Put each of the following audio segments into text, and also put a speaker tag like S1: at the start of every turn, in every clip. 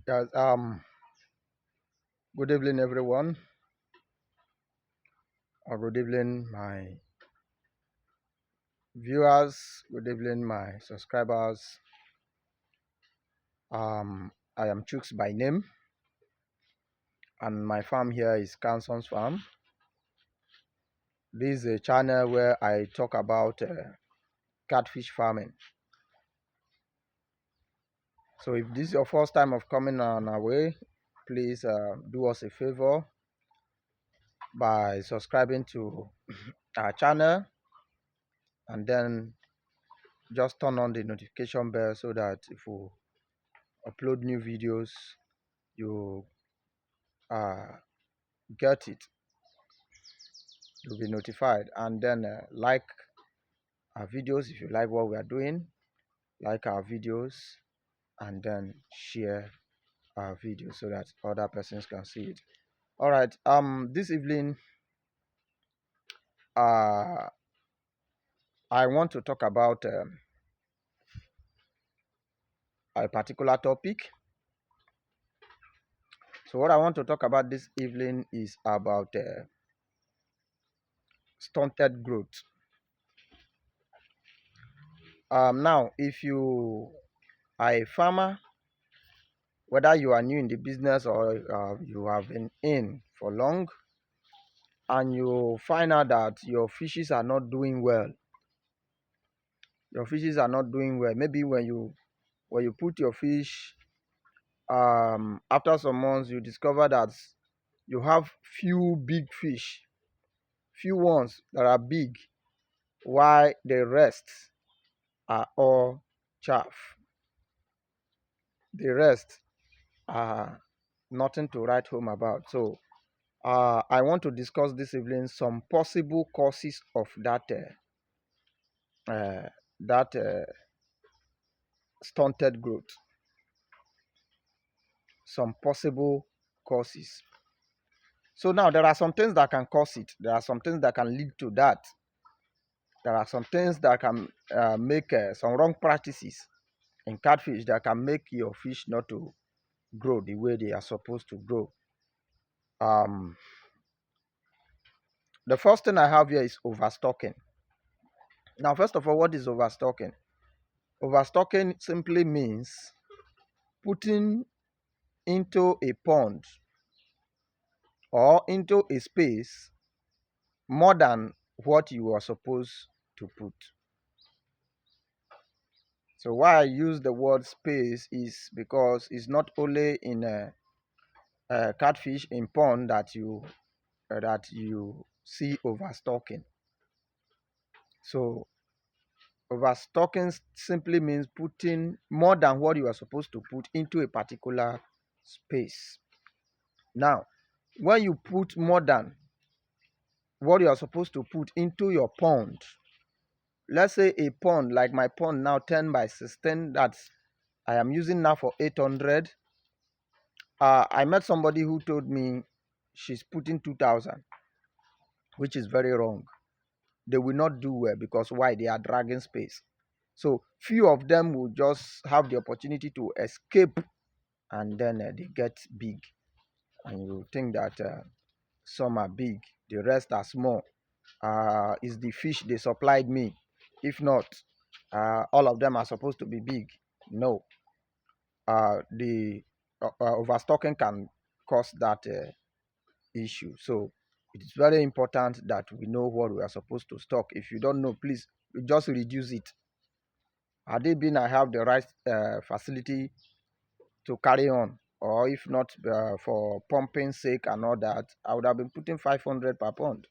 S1: Yes, good evening, everyone, or good evening, my viewers. Good evening, my subscribers. I am Chooks by name, and my farm here is Canson's Farm. This is a channel where I talk about catfish farming. So, if this is your first time of coming on our way, please do us a favor by subscribing to our channel and then just turn on the notification bell so that if we upload new videos, you get it, you'll be notified. And then like our videos if you like what we are doing, like our videos, and then share our videos so that other persons can see it. All right, this evening uh I want to talk about a particular topic. So what I want to talk about this evening is about stunted growth. Now if you are a farmer, whether you are new in the business or you have been in for long, and you find out that your fishes are not doing well, maybe when you put your fish, after some months you discover that you have few big fish, few ones that are big, while the rest are all chaff. The rest are nothing to write home about. So I want to discuss this evening some possible causes of uh, that stunted growth. Some possible causes. So now there are some things that can cause it. There are some things that can lead to that. There are some things that can make some wrong practices in catfish that can make your fish not to grow the way they are supposed to grow. Um, the first thing I have here is overstocking. Now, first of all, what is overstocking? Overstocking simply means putting into a pond or into a space more than what you are supposed to put. So why I use the word space is because it's not only in a catfish in pond that you see overstocking. So overstocking simply means putting more than what you are supposed to put into a particular space. Now, when you put more than what you are supposed to put into your pond, let's say a pond like my pond now 10 by 16 that I am using now for 800. I met somebody who told me she's putting 2,000, which is very wrong. They will not do well because why? They are dragging space. So few of them will just have the opportunity to escape, and then they get big. And you think that some are big, the rest are small. Is the fish they supplied me? If not, all of them are supposed to be big. No, the overstocking can cause that issue. So it is very important that we know what we are supposed to stock. If you don't know, please just reduce it. Had it been I have the right facility to carry on, or if not for pumping sake and all that, I would have been putting 500 per pound.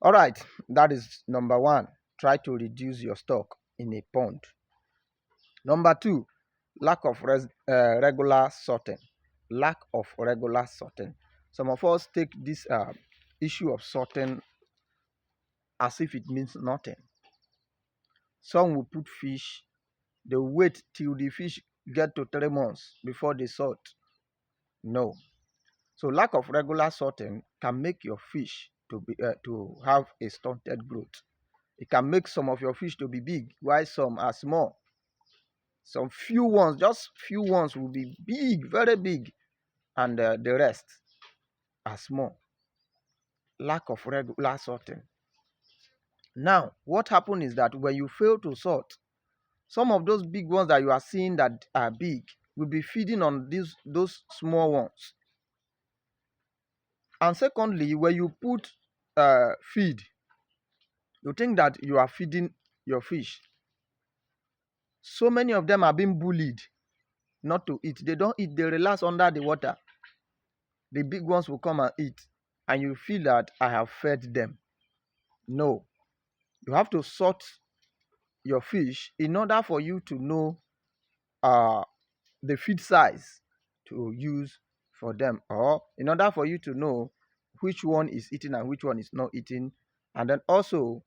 S1: All right, that is number one. Try to reduce your stock in a pond. Number two, lack of regular sorting. Lack of regular sorting. Some of us take this issue of sorting as if it means nothing. Some will put fish, they wait till the fish get to 3 months before they sort. No. So lack of regular sorting can make your fish to have a stunted growth. It can make some of your fish to be big while some are small. Some few ones, just few ones will be big, very big, and the rest are small. Lack of regular sorting. Now, what happened is that when you fail to sort, some of those big ones that you are seeing that are big will be feeding on those small ones. And secondly, when you put feed, you think that you are feeding your fish. So many of them are being bullied not to eat. They don't eat, they relax under the water. The big ones will come and eat, and you feel that I have fed them. No, you have to sort your fish in order for you to know uh, the feed size to use for them, or in order for you to know which one is eating and which one is not eating, and then also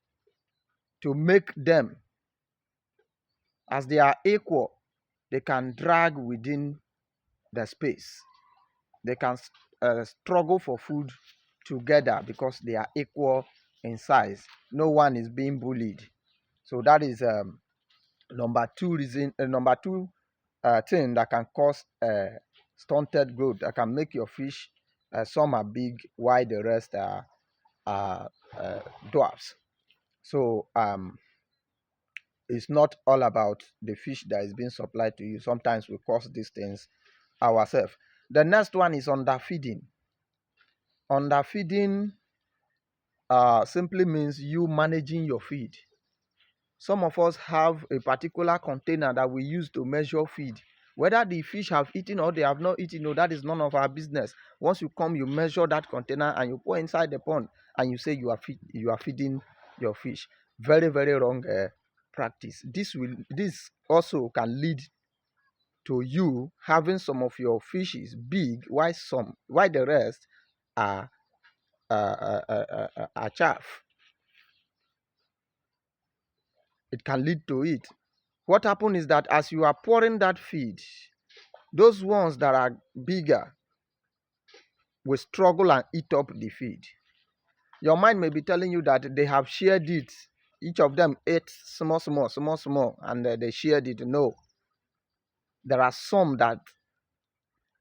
S1: to make them, as they are equal, they can drag within the space. They can struggle for food together because they are equal in size. No one is being bullied. So that is number two reason. Number two thing that can cause stunted growth. That can make your fish, some are big while the rest are dwarfs. So it's not all about the fish that is being supplied to you. Sometimes we cause these things ourselves. The next one is underfeeding. Underfeeding simply means you managing your feed. Some of us have a particular container that we use to measure feed. Whether the fish have eaten or they have not eaten, no, that is none of our business. Once you come, you measure that container and you pour inside the pond and you say you are feeding your fish. Very, very wrong practice. This also can lead to you having some of your fishes big, while the rest are chaff. It can lead to it. What happens is that as you are pouring that feed, those ones that are bigger will struggle and eat up the feed. Your mind may be telling you that they have shared it. Each of them ate small, small, small, small, and they shared it. No. There are some that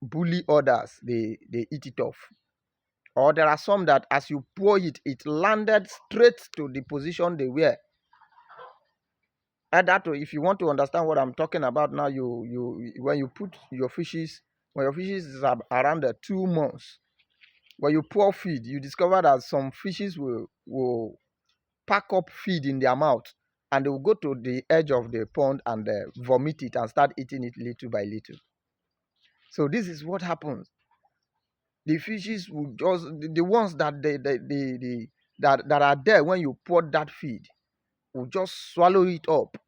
S1: bully others, they eat it off. Or there are some that as you pour it, it landed straight to the position they were. And that, if you want to understand what I'm talking about now, you when you put your fishes, when your fishes is around the 2 months, when you pour feed, you discover that some fishes will pack up feed in their mouth, and they will go to the edge of the pond and vomit it and start eating it little by little. So this is what happens. The fishes will just, the ones that that are there when you pour that feed, will just swallow it up,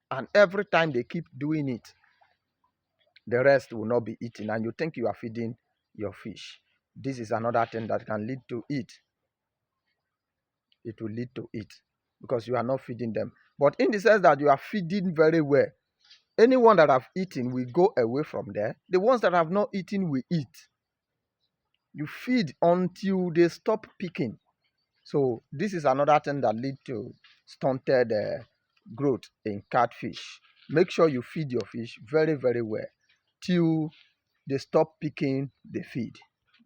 S1: and every time they keep doing it, the rest will not be eaten, and you think you are feeding your fish. This is another thing that can lead to it. It will lead to it because you are not feeding them. But in the sense that you are feeding very well, anyone that have eaten will go away from there. The ones that have not eaten will eat. You feed until they stop picking. So this is another thing that lead to stunted growth in catfish. Make sure you feed your fish very, very well till they stop picking the feed.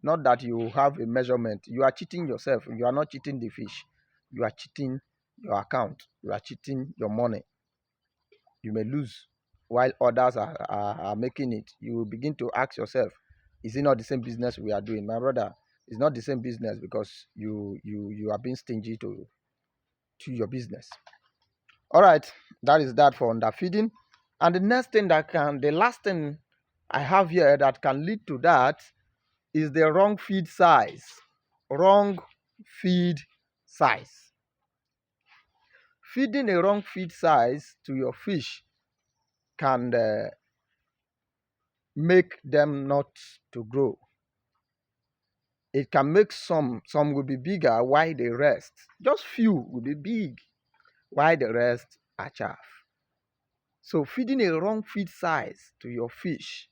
S1: Not that you have a measurement. You are cheating yourself. You are not cheating the fish. You are cheating your account. You are cheating your money. You may lose while others are making it. You will begin to ask yourself, is it not the same business we are doing? My brother, it's not the same business because you are being stingy to your business. All right, that is that for underfeeding. And the last thing I have here that can lead to that is the wrong feed size. Wrong feed size. Feeding a wrong feed size to your fish can make them not to grow. It can make some will be bigger while the rest, just few, will be big while the rest are chaff. So feeding a wrong feed size to your fish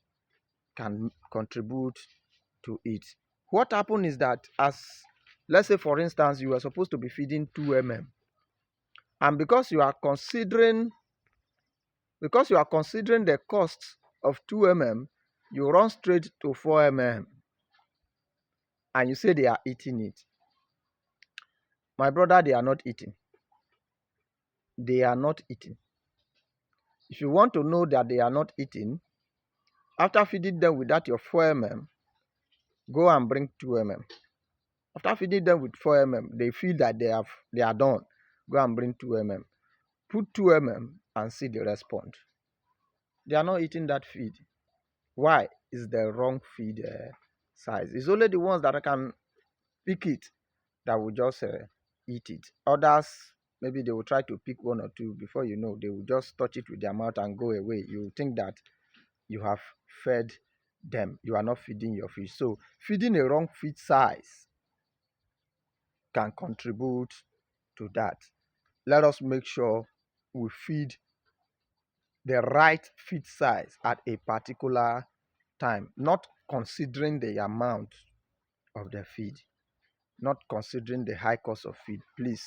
S1: can contribute to it. What happens is that, as let's say for instance, you are supposed to be feeding 2 mm, and because you are considering Because you are considering the cost of 2 you run straight to 4 and you say they are eating it. My brother, they are not eating. They are not eating. If you want to know that they are not eating, after feeding them with that your 4 go and bring 2 After feeding them with 4 they feel that they are done. Go and bring 2 Put 2 and see the response. They are not eating that feed. Why? Is the wrong feed size. It's only the ones that can pick it that will just eat it. Others, maybe they will try to pick one or two. Before you know, they will just touch it with their mouth and go away. You think that you have fed them. You are not feeding your fish. So feeding a wrong feed size can contribute to that. Let us make sure we feed the right feed size at a particular time, not considering the amount of the feed, not considering the high cost of feed. Please